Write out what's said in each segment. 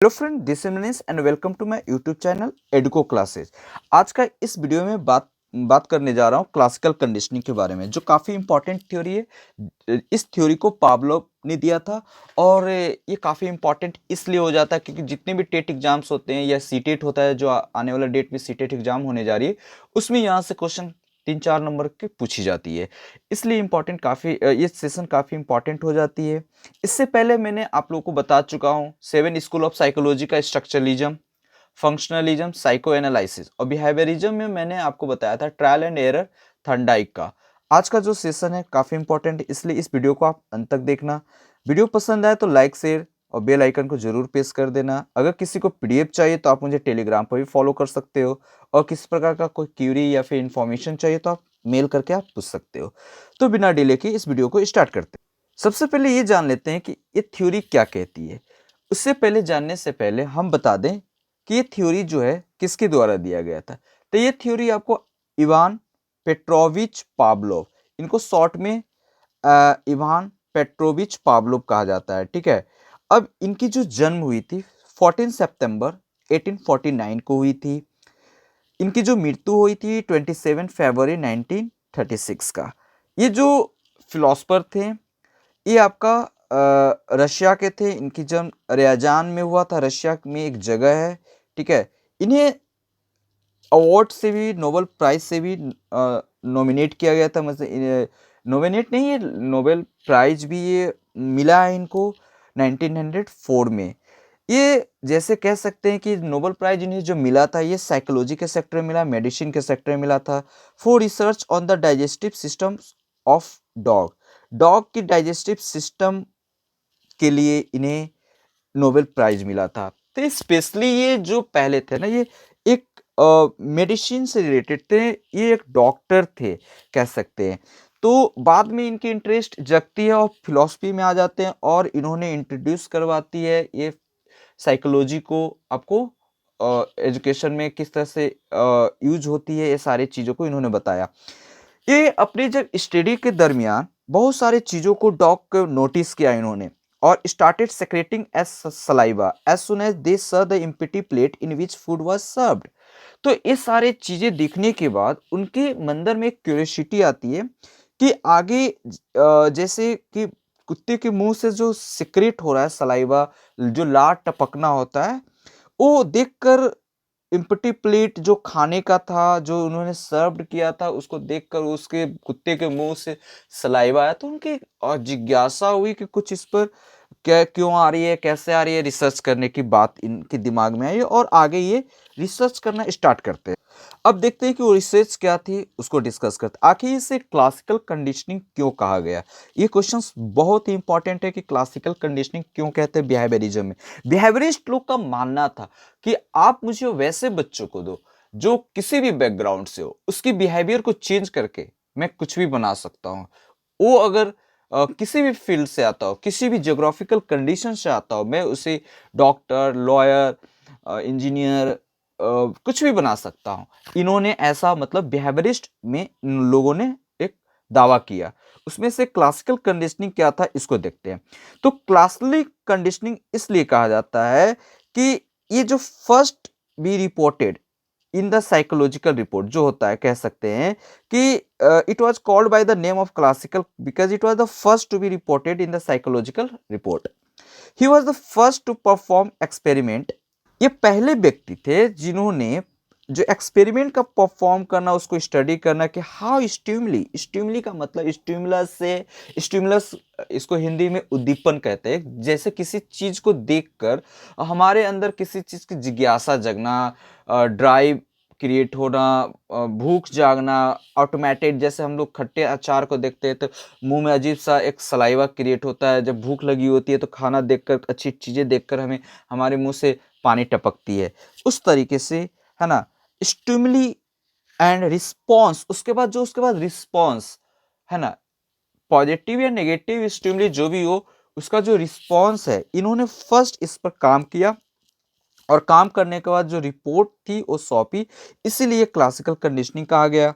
Hello friend, this is Manish and welcome to my YouTube channel Educo classes. आज का इस video में बात करने जा रहा हूँ क्लासिकल कंडीशनिंग के बारे में, जो काफ़ी इंपॉर्टेंट थ्योरी है। इस थ्योरी को पावलोव ने दिया था और ये काफ़ी इंपॉर्टेंट इसलिए हो जाता है क्योंकि जितने भी टेट एग्जाम्स होते हैं या सीटेट होता है, जो आने वाला डेट में सीटेट एग्जाम होने जा रही है, उसमें यहाँ से क्वेश्चन 3-4 नंबर की पूछी जाती है। इसलिए इम्पॉर्टेंट काफ़ी ये सेशन काफ़ी इंपॉर्टेंट हो जाती है। इससे पहले मैंने आप लोगों को बता चुका हूँ 7 स्कूल ऑफ साइकोलॉजी का स्ट्रक्चरलिज्म, फंक्शनलिज्म, साइको एनालिसिस और बिहेवियरिज्म में मैंने आपको बताया था ट्रायल एंड एरर थर्नडाइक का। आज का जो सेशन है काफ़ी इंपॉर्टेंट है, इसलिए इस वीडियो को आप अंत तक देखना। वीडियो पसंद आए तो लाइक शेयर और बेल आइकन को जरूर प्रेस कर देना। अगर किसी को पीडीएफ चाहिए तो आप मुझे टेलीग्राम पर भी फॉलो कर सकते हो और किसी प्रकार का कोई क्यूरी या फिर इंफॉर्मेशन चाहिए तो आप मेल करके आप पूछ सकते हो। तो बिना डिले के इस वीडियो को स्टार्ट करते हैं। सबसे पहले ये जान लेते हैं कि ये थ्योरी क्या कहती है। उससे पहले जानने से पहले हम बता दें कि ये थ्योरी जो है किसके द्वारा दिया गया था। तो ये थ्योरी आपको इवान पेट्रोविच पावलोव, इनको शॉर्ट में इवान पेट्रोविच पावलोव कहा जाता है, ठीक है। अब इनकी जो जन्म हुई थी 14 सितंबर 1849 को हुई थी। इनकी जो मृत्यु हुई थी 27 फरवरी 1936 का। ये जो फिलोसफर थे ये आपका रशिया के थे। इनकी जन्म रियाजान में हुआ था, रशिया में एक जगह है, ठीक है। इन्हें अवार्ड से भी, नोबेल प्राइज से भी नॉमिनेट किया गया था। मतलब नॉमिनेट नहीं, ये नोबेल प्राइज भी ये मिला है इनको 1904 में। ये जैसे कह सकते हैं कि नोबेल प्राइज इन्हें जो मिला था ये साइकोलॉजी के सेक्टर में मिला, मेडिसिन के सेक्टर में मिला था, for research on the digestive system of dog. Dog की डाइजेस्टिव सिस्टम के लिए इन्हें नोबेल प्राइज मिला था। तो स्पेशली ये जो पहले थे ना, ये एक मेडिसिन से रिलेटेड थे, ये एक डॉक्टर थे कह सकते हैं। तो बाद में इनकी इंटरेस्ट जगती है और फिलॉसफी में आ जाते हैं और इन्होंने इंट्रोड्यूस करवाती है ये साइकोलॉजी को आपको एजुकेशन में किस तरह से यूज होती है, ये सारी चीज़ों को इन्होंने बताया। ये अपनी जब स्टडी के दरमियान बहुत सारी चीज़ों को डॉग को नोटिस किया इन्होंने और started secreting as saliva as soon as they serve the empty plate in which food was served. तो ये सारी चीज़ें दिखने के बाद उनके मंदिर में एक क्यूरियोसिटी आती है कि आगे जैसे कि कुत्ते के मुंह से जो सिक्रेट हो रहा है सलाइवा, जो लार टपकना होता है, वो देखकर एम्प्टी प्लेट जो खाने का था, जो उन्होंने सर्व्ड किया था, उसको देखकर उसके कुत्ते के मुंह से सलाइवा आया तो उनकी जिज्ञासा हुई कि कुछ इस पर क्या, क्यों आ रही है, कैसे आ रही है, रिसर्च करने की बात इनके दिमाग में आई और आगे ये रिसर्च करना स्टार्ट करते हैं। अब देखते हैं कि वो रिसर्च क्या थी, उसको डिस्कस करते हैं। आखिर इसे क्लासिकल कंडीशनिंग क्यों कहा गया। ये क्वेश्चंस बहुत ही इंपॉर्टेंट है कि क्लासिकल कंडीशनिंग क्यों कहते हैं बिहेवियरिज्म में। बिहेवियरिस्ट लोग का मानना था कि आप मुझे वैसे बच्चों को दो जो किसी भी बैकग्राउंड से हो, उसकी बिहेवियर को चेंज करके मैं कुछ भी बना सकता हूँ। वो अगर किसी भी फील्ड से आता हो, किसी भी ज्योग्राफिकल कंडीशन से आता हो, मैं उसे डॉक्टर, लॉयर, इंजीनियर, कुछ भी बना सकता हूँ। इन्होंने ऐसा मतलब बिहेवियरिस्ट में इन लोगों ने एक दावा किया। उसमें से क्लासिकल कंडीशनिंग क्या था, इसको देखते हैं। तो क्लासिकल कंडीशनिंग इसलिए कहा जाता है कि ये जो first be reported in the psychological report जो होता है, कह सकते हैं कि it was called by the name of classical because it was the first to be reported in the psychological report. He was the first to perform experiment. ये पहले व्यक्ति थे जिन्होंने जो एक्सपेरिमेंट का परफॉर्म करना, उसको स्टडी करना कि हाउ स्टिमुली, स्टिमुली का मतलब स्टिमुलस से, स्टिमुलस इसको हिंदी में उद्दीपन कहते हैं। जैसे किसी चीज को देखकर हमारे अंदर किसी चीज की जिज्ञासा जगना, ड्राइव क्रिएट होना, भूख जागना, ऑटोमेटेड। जैसे हम लोग खट्टे अचार को देखते हैं तो मुंह में अजीब सा एक सलाइवा क्रिएट होता है, जब भूख लगी होती है तो खाना देखकर, अच्छी चीजें देखकर हमें हमारे मुंह से पानी टपकती है। उस तरीके से, है ना, स्टिमुली एंड रिस्पॉन्स। उसके बाद रिस्पॉन्स, है ना, पॉजिटिव या नेगेटिव स्टिमुली जो भी हो, उसका जो रिस्पॉन्स है, इन्होंने फर्स्ट इस पर काम किया और काम करने के बाद जो रिपोर्ट थी वो सौंपी। इसीलिए क्लासिकल कंडीशनिंग कहा गया।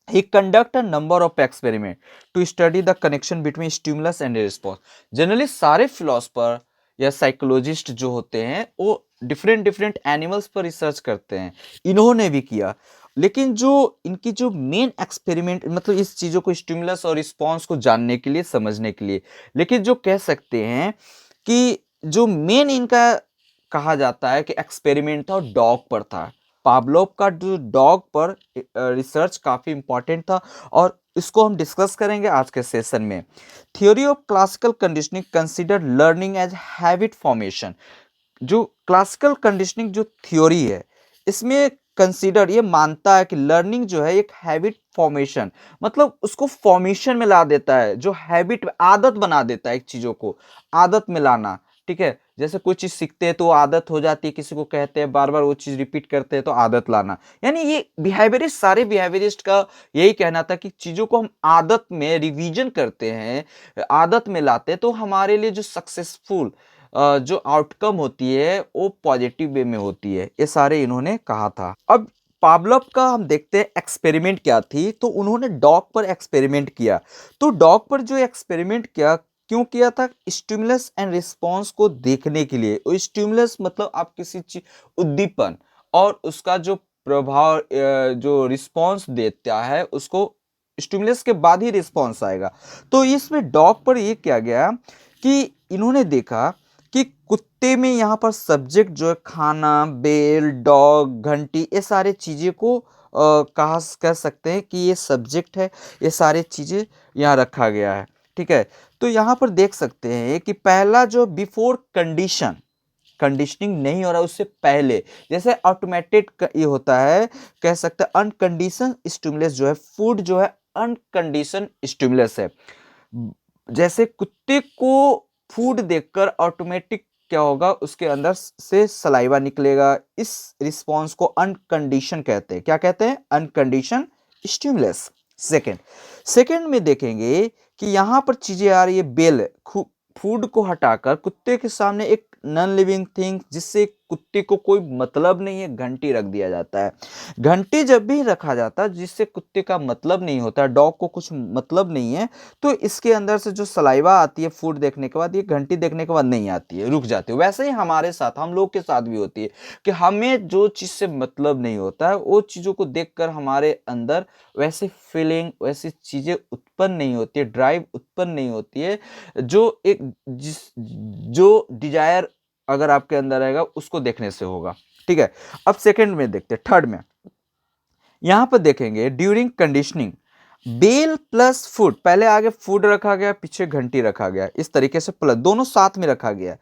He conduct a number of experiment to study the connection between stimulus and response. Generally सारे फिलोसफर या साइकोलॉजिस्ट जो होते हैं वो डिफरेंट डिफरेंट एनिमल्स पर रिसर्च करते हैं, इन्होंने भी किया। लेकिन जो इनकी जो मेन एक्सपेरिमेंट, मतलब इस चीज़ों को स्टिमुलस और रिस्पॉन्स को जानने के लिए, समझने के लिए, लेकिन जो कह सकते हैं कि जो मेन इनका कहा जाता है कि एक्सपेरिमेंट था, वो डॉग पर था। पावलोव का जो डॉग पर रिसर्च काफ़ी इंपॉर्टेंट था, और इसको हम डिस्कस करेंगे आज के सेशन में। Theory of classical conditioning consider learning as habit formation. जो क्लासिकल कंडीशनिंग जो थ्योरी है, इसमें कंसीडर ये मानता है कि लर्निंग जो है एक हैबिट फॉर्मेशन, मतलब उसको फॉर्मेशन में ला देता है, जो हैबिट आदत बना देता है, एक चीजों को आदत में लाना। ठीक है, जैसे कोई चीज सीखते हैं तो वो आदत हो जाती है, किसी को कहते हैं बार बार वो चीज रिपीट करते हैं तो आदत लाना। यानी ये बिहेवियरिस्ट, सारे बिहेवियरिस्ट का यही कहना था कि चीजों को हम आदत में रिवीजन करते हैं, आदत में लाते हैं, तो हमारे लिए जो सक्सेसफुल जो आउटकम होती है वो पॉजिटिव वे में होती है। ये सारे इन्होंने कहा था। अब पावलोव का हम देखते हैं एक्सपेरिमेंट क्या थी। तो उन्होंने डॉग पर एक्सपेरिमेंट किया। तो डॉग पर जो एक्सपेरिमेंट किया, क्यों किया था? स्टिमुलस एंड रिस्पॉन्स को देखने के लिए। वो स्टिमुलस मतलब आप किसी चीज, उद्दीपन, और उसका जो प्रभाव, जो रिस्पॉन्स देता है उसको, स्टिमुलस के बाद ही रिस्पॉन्स आएगा। तो इसमें डॉग पर ये किया गया कि इन्होंने देखा कि कुत्ते में यहाँ पर सब्जेक्ट जो है खाना, बेल, डॉग, घंटी, ये सारे चीज़ें को कह सकते हैं कि ये सब्जेक्ट है, ये सारे चीज़ें यहाँ रखा गया है। ठीक है, तो यहाँ पर देख सकते हैं कि पहला जो बिफोर कंडीशन, कंडीशनिंग नहीं हो रहा उससे पहले, जैसे ऑटोमेटेड ये होता है, कह सकते हैं अनकंडीशन स्टिमुलस जो है, फूड जो है अनकंडीशन स्टिमुलस है। जैसे कुत्ते को फूड देखकर ऑटोमेटिक क्या होगा, उसके अंदर से सलाइवा निकलेगा। इस रिस्पॉन्स को अनकंडीशन कहते हैं। क्या कहते हैं? अनकंडीशन स्टिमुलस। सेकंड सेकंड में देखेंगे कि यहां पर चीजें आ रही है। बेल, फूड को हटाकर कुत्ते के सामने एक नॉन लिविंग थिंग, जिससे कुत्ते को कोई मतलब नहीं है, घंटी रख दिया जाता है। घंटी जब भी रखा जाता है जिससे कुत्ते का मतलब नहीं होता, डॉग को कुछ मतलब नहीं है, तो इसके अंदर से जो सलाइवा आती है फूड देखने के बाद, ये घंटी देखने के बाद नहीं आती है, रुक जाती है। वैसे ही हमारे साथ, हम लोग के साथ भी होती है कि हमें जो चीज़ से मतलब नहीं होता है, वो चीज़ों को देखकर हमारे अंदर वैसे फीलिंग, वैसी चीज़ें उत्पन्न नहीं होती है, ड्राइव उत्पन्न नहीं होती है, जो एक जो डिजायर अगर आपके अंदर आएगा उसको देखने से होगा। ठीक है, अब सेकंड में देखते हैं, थर्ड में यहां पर देखेंगे during conditioning, bell plus food, पहले आगे फूड रखा गया, पीछे घंटी रखा गया, इस तरीके से प्लस दोनों साथ में रखा गया।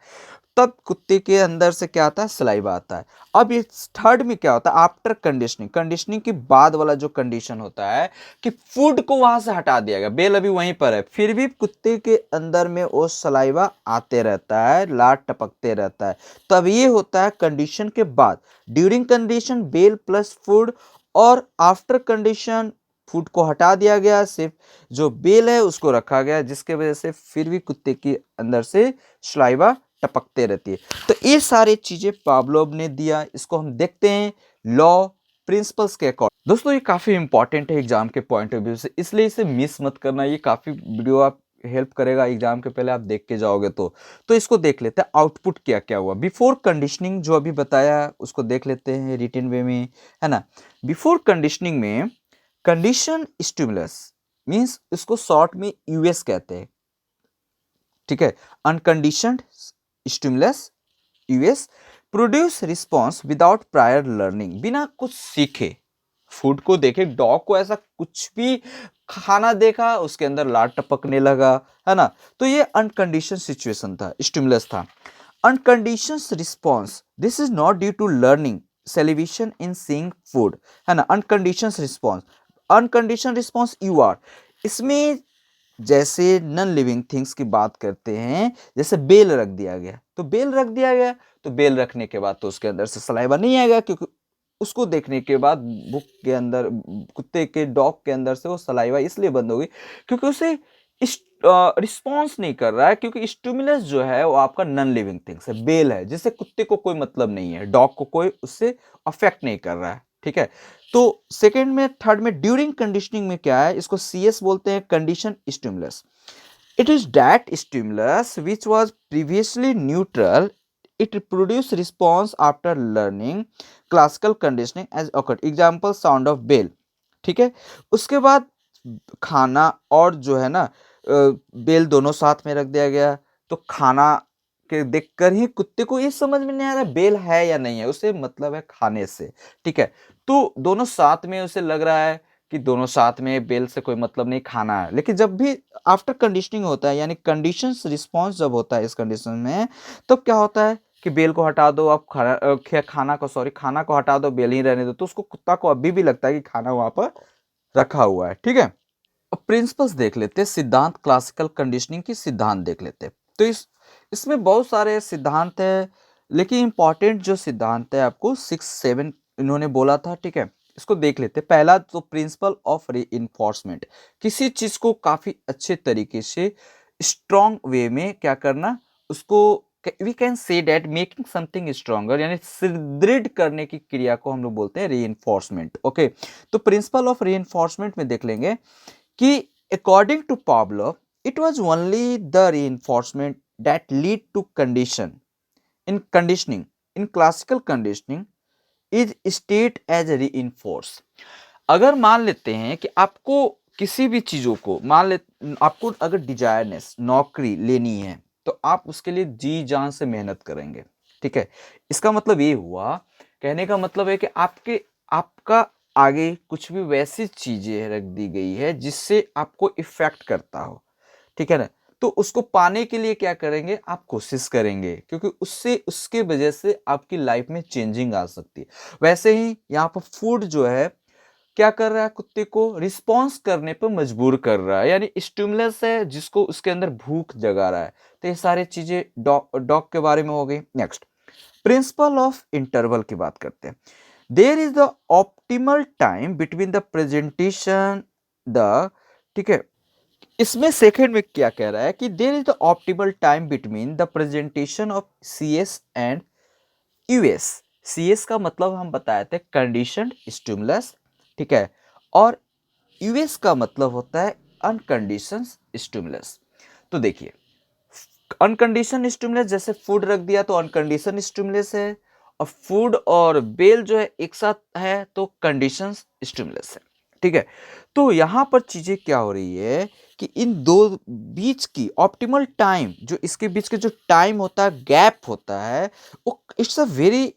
तब कुत्ते के अंदर से क्या आता है? सलाइवा आता है। अब ये थर्ड में क्या होता है? आफ्टर कंडीशनिंग, कंडीशनिंग के बाद वाला जो कंडीशन होता है कि फूड को वहां से हटा दिया गया, बेल अभी वहीं पर है, फिर भी कुत्ते के अंदर में वो सलाइवा आते रहता है, लार टपकते रहता है। तब ये होता है कंडीशन के बाद। During condition bell plus food, और आफ्टर कंडीशन फूड को हटा दिया गया, सिर्फ जो बेल है उसको रखा गया, जिसके वजह से फिर भी कुत्ते के अंदर से सलाइवा टपकते रहती है। तो ये सारी चीजें पावलोव ने दिया। इसको हम देखते हैं लॉ प्रिंसिपल्स के अकॉर्डिंग। दोस्तों ये काफी इंपॉर्टेंट है एग्जाम के पॉइंट ऑफ व्यू से, इसलिए इसे मिस मत करना। ये काफी वीडियो आप हेल्प करेगा एग्जाम के पहले आप देख के जाओगे तो इसको देख लेते हैं आउटपुट क्या क्या हुआ। बिफोर कंडीशनिंग जो अभी बताया उसको देख लेते हैं रिटन वे में, है ना। बिफोर कंडीशनिंग में कंडीशन स्टिमुलस मींस, इसको शॉर्ट में यूएस कहते हैं। ठीक है, unconditioned stimulus US produce response without prior learning, बिना कुछ सीखे। फूड को देखे, डॉग को ऐसा कुछ भी खाना देखा उसके अंदर लार टपकने लगा, है ना। तो ये अनकंडीशन सिचुएशन था, स्टिमुलस था। Unconditioned response, this is not due to learning salivation in seeing food, है ना। Unconditioned response, unconditioned response you are, इसमें जैसे नॉन लिविंग थिंग्स की बात करते हैं, जैसे बेल रख दिया गया, तो बेल रख दिया गया, तो बेल रखने के बाद तो उसके अंदर से सलाइवा नहीं आएगा, क्योंकि उसको देखने के बाद बुक के अंदर, कुत्ते के, डॉग के अंदर से वो सलाइवा इसलिए बंद हो गई क्योंकि उसे रिस्पॉन्स नहीं कर रहा है, क्योंकि स्टिमुलस जो है वो आपका नॉन लिविंग थिंग्स है, बेल है, जिससे कुत्ते को कोई मतलब नहीं है, डॉग को कोई उससे अफेक्ट नहीं कर रहा है। ठीक है, तो सेकंड में, थर्ड में ड्यूरिंग कंडीशनिंग में क्या है, इसको सीएस बोलते हैं, condition stimulus. It is that stimulus which was previously neutral, it produce response after learning classical conditioning as occurred. Example sound of bell, ठीक है। उसके बाद खाना और जो है ना बेल दोनों साथ में रख दिया गया, तो खाना के देखकर ही कुत्ते को ये समझ में नहीं आ रहा बेल है या नहीं है, उसे मतलब है खाने से, ठीक है। तो दोनों साथ में उसे लग रहा है कि दोनों साथ में, बेल से कोई मतलब नहीं, खाना है। लेकिन जब भी आफ्टर कंडीशनिंग होता है, यानी कंडीशंस रिस्पॉन्स जब होता है इस कंडीशन में, तब क्या होता है कि बेल को हटा दो, आप खाना को हटा दो, बेल ही रहने दो, तो उसको कुत्ता को अभी भी लगता है कि खाना वहां पर रखा हुआ है, ठीक है। अब प्रिंसिपल्स देख लेते हैं, सिद्धांत क्लासिकल कंडीशनिंग की सिद्धांत देख लेते हैं। तो इसमें बहुत सारे सिद्धांत है, लेकिन इंपॉर्टेंट जो सिद्धांत है आपको 6 7 इन्होंने बोला था, ठीक है। इसको देख लेते हैं। पहला तो प्रिंसिपल ऑफ रीइंफोर्समेंट, किसी चीज को काफी अच्छे तरीके से स्ट्रॉन्ग वे में क्या करना, उसको we can say that making something stronger, यानी सुदृढ़ करने की क्रिया को हम लोग बोलते हैं रीइंफोर्समेंट, ओके। तो प्रिंसिपल ऑफ रीइंफोर्समेंट में देख लेंगे कि according to Pavlov, it was only the reinforcement that lead to condition. In conditioning, in classical conditioning, is state as a reinforce. अगर मान लेते हैं कि आपको किसी भी चीजों को आपको अगर डिजायरनेस नौकरी लेनी है, तो आप उसके लिए जी जान से मेहनत करेंगे, ठीक है। इसका मतलब ये हुआ, कहने का मतलब है कि आपका आगे कुछ भी वैसी चीजें रख दी गई है जिससे आपको इफेक्ट करता हो, ठीक है ना। तो उसको पाने के लिए क्या करेंगे, आप कोशिश करेंगे, क्योंकि उससे उसके वजह से आपकी लाइफ में चेंजिंग आ सकती है। वैसे ही यहाँ पर फूड जो है क्या कर रहा है, कुत्ते को रिस्पॉन्स करने पर मजबूर कर रहा है, यानी स्टिमुलस है जिसको उसके अंदर भूख जगा रहा है। तो ये सारी चीजें डॉग के बारे में हो गई। नेक्स्ट, प्रिंसिपल ऑफ इंटरवल की बात करते हैं। There is the optimal time between the presentation the, ठीक है। इसमें सेकंड में क्या कह रहा है कि there is the optimal time between the presentation of CS and US. CS का मतलब हम बताए थे कंडीशनड स्टिमुलस, ठीक है, और यूएस का मतलब होता है अनकंडीशन स्टिमुलस। तो देखिए, अनकंडीशन स्टिमुलस जैसे फूड रख दिया तो अनकंडीशन स्टिमुलस है, और फूड और बेल जो है एक साथ है तो कंडीशन स्टिमुलस है, ठीक है। तो यहां पर चीजें क्या हो रही है कि इन दो बीच की ऑप्टिमल टाइम, जो इसके बीच के जो टाइम होता है, गैप होता है, वो इट्स अ वेरी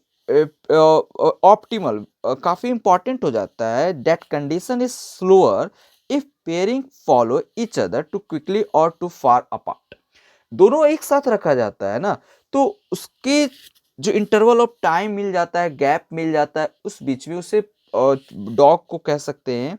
ऑप्टिमल, काफी इंपॉर्टेंट हो जाता है। That condition is slower if pairing follow each other too quickly और टू फार अपार्ट। दोनों एक साथ रखा जाता है ना, तो उसके जो इंटरवल ऑफ टाइम मिल जाता है, गैप मिल जाता है, उस बीच में उसे डॉग को कह सकते हैं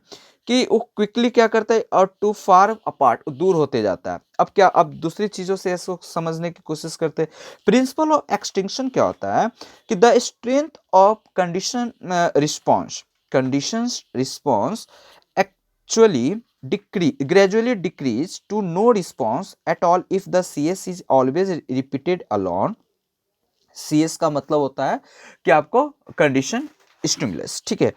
कि वो क्विकली क्या करता है और टू फार अपार्ट, दूर होते जाता है। अब दूसरी चीजों से इसको समझने की कोशिश करते हैं। प्रिंसिपल ऑफ एक्सटिंक्शन क्या होता है कि the strength of conditions response actually gradually decrease to no response at all if the CS is always repeated alone. CS का मतलब होता है कि आपको कंडीशन स्टिमुलस, ठीक है,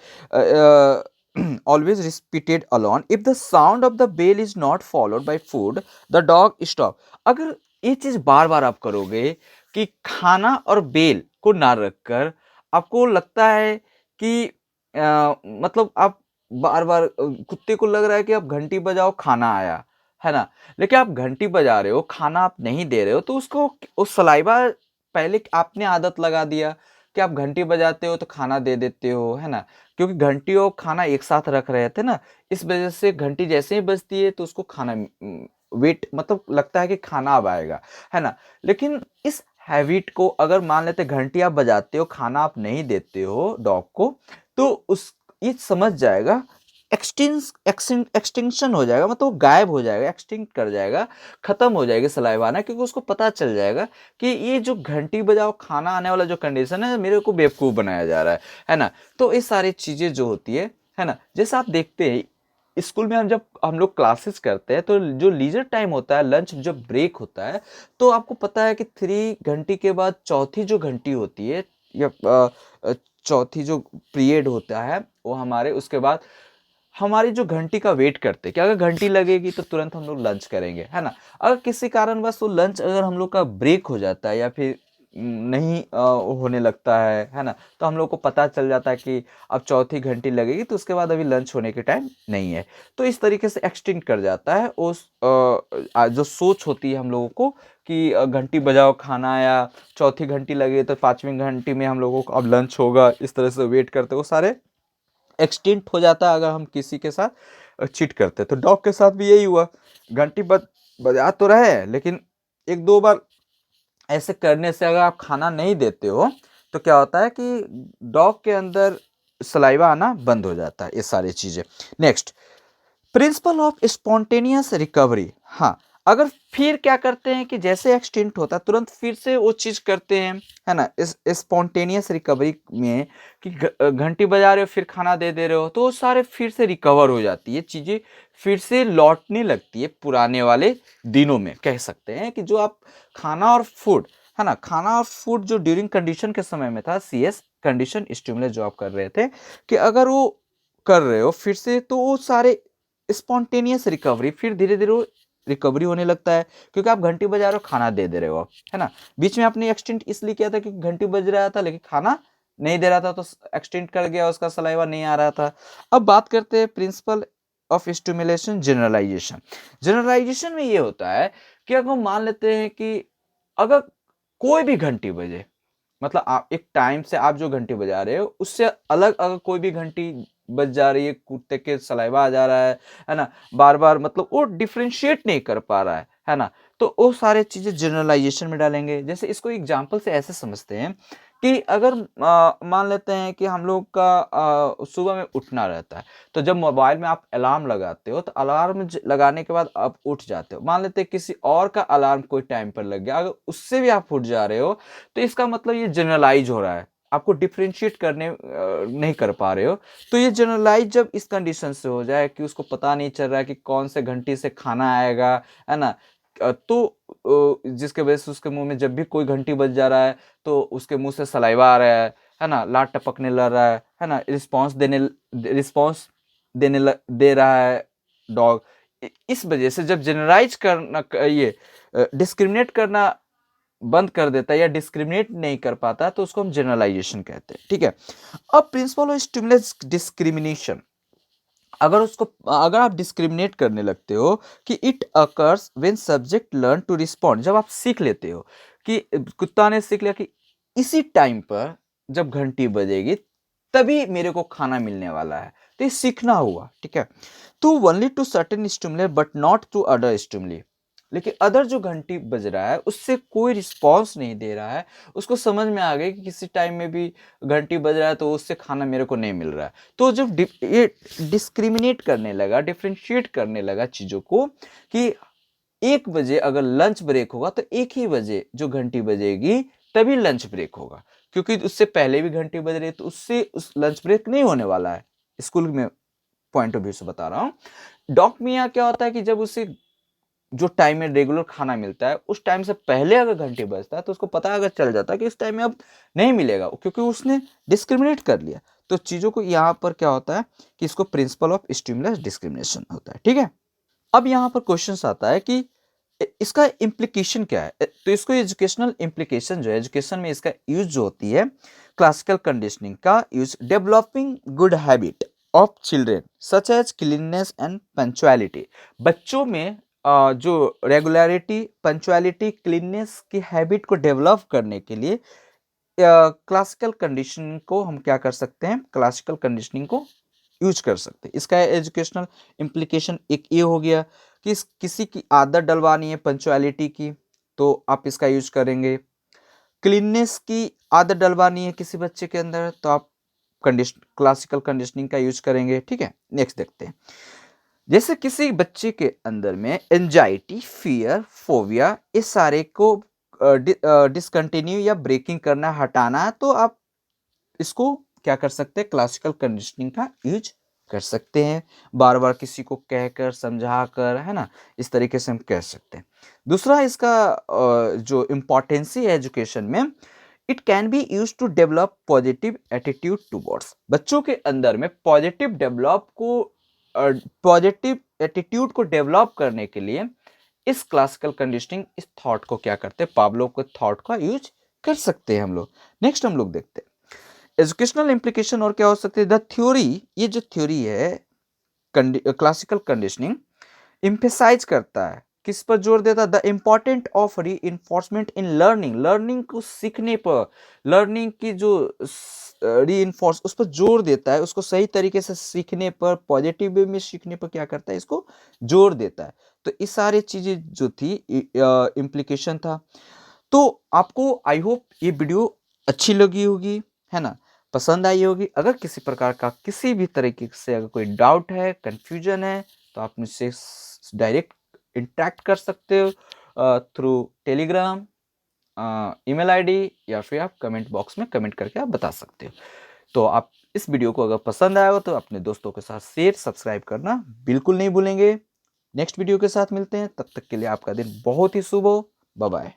always repeated alone. If the sound of the bell is not followed by food, the dog stop. अगर ये चीज बार बार आप करोगे कि खाना और बेल को ना रखकर आपको लगता है कि मतलब आप बार बार कुत्ते को लग रहा है कि आप घंटी बजाओ खाना आया, है ना। लेकिन आप घंटी बजा रहे हो, खाना आप नहीं दे रहे हो, तो उसको उस सलाइवा पहले आपने आदत लगा दिया कि आप घंटी बजाते हो तो खाना दे देते हो, है ना। क्योंकि घंटी और खाना एक साथ रख रहे थे ना, इस वजह से घंटी जैसे ही बजती है तो उसको खाना वेट मतलब लगता है कि खाना अब आएगा, है ना। लेकिन इस हैबिट को अगर मान लेते घंटी आप बजाते हो, खाना आप नहीं देते हो डॉग को, तो उस ये समझ जाएगा, एक्सटिंक्शन हो जाएगा, मतलब वो गायब हो जाएगा, एक्सटिंक्ट कर जाएगा, खत्म हो जाएगी सलाइवा आना, क्योंकि उसको पता चल जाएगा कि ये जो घंटी बजाओ खाना आने वाला जो कंडीशन है, मेरे को बेवकूफ बनाया जा रहा है ना। तो ये सारी चीजें जो होती है ना, जैसे आप देखते हैं स्कूल में जब हम लोग क्लासेस करते हैं तो जो लीजर टाइम होता है, लंच जब ब्रेक होता है, तो आपको पता है कि 3 घंटी के बाद चौथी जो घंटी होती है, या चौथी जो पीरियड होता है वो हमारे, उसके बाद हमारी जो घंटी का वेट करते हैं कि अगर घंटी लगेगी तो तुरंत हम लोग लंच करेंगे, है ना। अगर किसी कारणवश वो लंच अगर हम लोग का ब्रेक हो जाता है या फिर नहीं होने लगता है ना, तो हम लोग को पता चल जाता है कि अब चौथी घंटी लगेगी तो उसके बाद अभी लंच होने के टाइम नहीं है। तो इस तरीके से एक्सटेंड कर जाता है उस जो सोच होती है हम लोगों को कि घंटी बजाओ खाना, या चौथी घंटी लगे तो पांचवी घंटी में हम लोगों को अब लंच होगा, इस तरह से वेट करते वो सारे एक्सटेंट हो जाता है अगर हम किसी के साथ चीट करते। तो डॉग के साथ भी यही हुआ, घंटी बजा तो रहे लेकिन एक दो बार ऐसे करने से अगर आप खाना नहीं देते हो तो क्या होता है कि डॉग के अंदर सलाइवा आना बंद हो जाता है, ये सारी चीजें। Next, principle of spontaneous recovery. हाँ, अगर फिर क्या करते हैं कि जैसे एक्सटेंट होता है तुरंत फिर से वो चीज करते हैं, है ना। इस स्पॉन्टेनियस रिकवरी में कि घंटी बजा रहे हो फिर खाना दे रहे हो तो वो सारे फिर से रिकवर हो जाती है चीजें, फिर से लौटने लगती है पुराने वाले दिनों में। कह सकते हैं कि जो आप खाना और फूड, है ना, खाना और फूड जो ड्यूरिंग कंडीशन के समय में था, CS कंडीशन स्टिमुलस जो आप कर रहे थे, कि अगर वो कर रहे हो फिर से तो वो सारे स्पॉन्टेनियस रिकवरी, फिर धीरे धीरे रिकवरी होने लगता है क्योंकि आप घंटी बजा रहे हो खाना दे रहे हो, है ना। बीच में आपने एक्सटेंट इसलिए किया था क्योंकि घंटी बज रहा था लेकिन खाना नहीं दे रहा था तो एक्सटेंट कर गया, उसका सलाइवा नहीं आ रहा था। अब बात करते हैं principle of stimulation generalisation. Generalisation में ये होता है कि अगर हम मान लेते हैं कि अगर कोई भी घंटी बजे, मतलब आप एक टाइम से आप जो घंटी बजा रहे हो उससे अलग अगर कोई भी घंटी बज जा रही है, कुत्ते के सलाइवा आ जा रहा है ना, बार बार, मतलब वो डिफरेंशिएट नहीं कर पा रहा है ना, तो वो सारे चीजें जनरलाइजेशन में डालेंगे। जैसे इसको एग्जांपल से ऐसे समझते हैं कि अगर मान लेते हैं कि हम लोग का सुबह में उठना रहता है, तो जब मोबाइल में आप अलार्म लगाते हो तो अलार्म लगाने के बाद आप उठ जाते हो, मान लेते हैं किसी और का अलार्म कोई टाइम पर लग गया, अगर उससे भी आप उठ जा रहे हो तो इसका मतलब ये जनरलाइज हो रहा है, आपको डिफरेंशिएट करने नहीं कर पा रहे हो। तो ये जनरलाइज जब इस कंडीशन से हो जाए कि उसको पता नहीं चल रहा है कि कौन से घंटी से खाना आएगा, है ना, तो जिसके वजह से उसके मुंह में जब भी कोई घंटी बज जा रहा है तो उसके मुंह से सलाइवा आ रहा है ना, लार टपकने लग रहा है ना, रिस्पॉन्स दे रहा है डॉग। इस वजह से जब जनरलाइज करना, ये डिस्क्रिमिनेट करना बंद कर देता है या डिस्क्रिमिनेट नहीं कर पाता तो उसको हम जनरलाइजेशन कहते हैं, ठीक है। अब प्रिंसिपल ऑफ स्टिमुलस डिस्क्रिमिनेशन, अगर आप डिस्क्रिमिनेट करने लगते हो कि it occurs when subject learn to respond, जब आप सीख लेते हो कि कुत्ता ने सीख लिया कि इसी टाइम पर जब घंटी बजेगी तभी मेरे को खाना मिलने वाला है, तो ये सीखना हुआ, ठीक है। तो only to certain stimulus but not to other stimuli, लेकिन अदर जो घंटी बज रहा है उससे कोई रिस्पॉन्स नहीं दे रहा है, उसको समझ में आ गया कि किसी टाइम में भी घंटी बज रहा है तो उससे खाना मेरे को नहीं मिल रहा है। तो जब ये डिस्क्रिमिनेट करने लगा, डिफ्रेंशिएट करने लगा चीजों को कि 1 बजे अगर लंच ब्रेक होगा तो एक ही बजे जो घंटी बजेगी तभी लंच ब्रेक होगा, क्योंकि उससे पहले भी घंटी बज रही है तो उससे उस लंच ब्रेक नहीं होने वाला है। स्कूल में पॉइंट ऑफ व्यू से बता रहा हूं। डॉग में यहाँ क्या होता है कि जब उसे जो टाइम में रेगुलर खाना मिलता है उस टाइम से पहले अगर घंटी बजता है तो उसको पता अगर चल जाता है कि इस टाइम में अब नहीं मिलेगा, क्योंकि उसने डिस्क्रिमिनेट कर लिया। तो चीजों को यहाँ पर क्या होता है कि इसको प्रिंसिपल ऑफ स्टिमुलस डिस्क्रिमिनेशन होता है, ठीक है। अब यहाँ पर क्वेश्चन आता है कि इसका इम्प्लीकेशन क्या है। तो इसको एजुकेशनल इम्प्लीकेशन जो है, एजुकेशन में इसका यूज जो होती है, क्लासिकल कंडीशनिंग का use, developing good habit of children such as cleanness and punctuality, बच्चों में जो रेगुलरिटी, पंचुअलिटी, क्लीननेस की हैबिट को डेवलप करने के लिए क्लासिकल कंडीशनिंग को हम क्या कर सकते हैं, क्लासिकल कंडीशनिंग को यूज कर सकते हैं। इसका एजुकेशनल इम्प्लीकेशन एक ये हो गया कि किसी की आदत डलवानी है पंचुअलिटी की तो आप इसका यूज करेंगे, क्लीननेस की आदत डलवानी है किसी बच्चे के अंदर तो आप क्लासिकल कंडीशनिंग का यूज करेंगे, ठीक है। नेक्स्ट देखते हैं, जैसे किसी बच्चे के अंदर में एंजाइटी, फियर, फोबिया, इस सारे को डिसकंटिन्यू या ब्रेकिंग करना, हटाना है तो आप इसको क्या कर सकते हैं, क्लासिकल कंडीशनिंग का यूज कर सकते हैं, बार बार किसी को कहकर, समझा कर, है ना, इस तरीके से हम कह सकते हैं। दूसरा इसका जो इम्पोर्टेंसी है एजुकेशन में, it can be use to develop positive attitude towards, बच्चों के अंदर में पॉजिटिव डेवलप को पॉजिटिव एटीट्यूड को डेवलप करने के लिए इस क्लासिकल कंडीशनिंग, इस थॉट को क्या करते हैं, पावलोव के थॉट का यूज कर सकते हैं हम लोग। नेक्स्ट हम लोग देखते हैं एजुकेशनल इम्प्लीकेशन और क्या हो सकते हैं। द थ्योरी, ये जो थ्योरी है क्लासिकल कंडीशनिंग इम्फेसाइज करता है, किस पर जोर देता है, द इम्पॉर्टेंट ऑफ री इन्फोर्समेंट इन लर्निंग, लर्निंग को सीखने पर, लर्निंग की जो री इन्फोर्स उस पर जोर देता है, उसको सही तरीके से सीखने पर, पॉजिटिव वे में सीखने पर क्या करता है, इसको जोर देता है। तो इस सारी चीजें जो थी इम्प्लीकेशन था। तो आपको आई होप ये वीडियो अच्छी लगी होगी, है ना, पसंद आई होगी। अगर किसी प्रकार का किसी भी तरीके से अगर कोई डाउट है, कंफ्यूजन है, तो आप मुझसे डायरेक्ट इंटरेक्ट कर सकते हो थ्रू टेलीग्राम, ईमेल आईडी, या फिर आप कमेंट बॉक्स में कमेंट करके आप बता सकते हो। तो आप इस वीडियो को अगर पसंद आया हो तो अपने दोस्तों के साथ शेयर, सब्सक्राइब करना बिल्कुल नहीं भूलेंगे। नेक्स्ट वीडियो के साथ मिलते हैं, तब तक के लिए आपका दिन बहुत ही शुभ हो। Bye bye.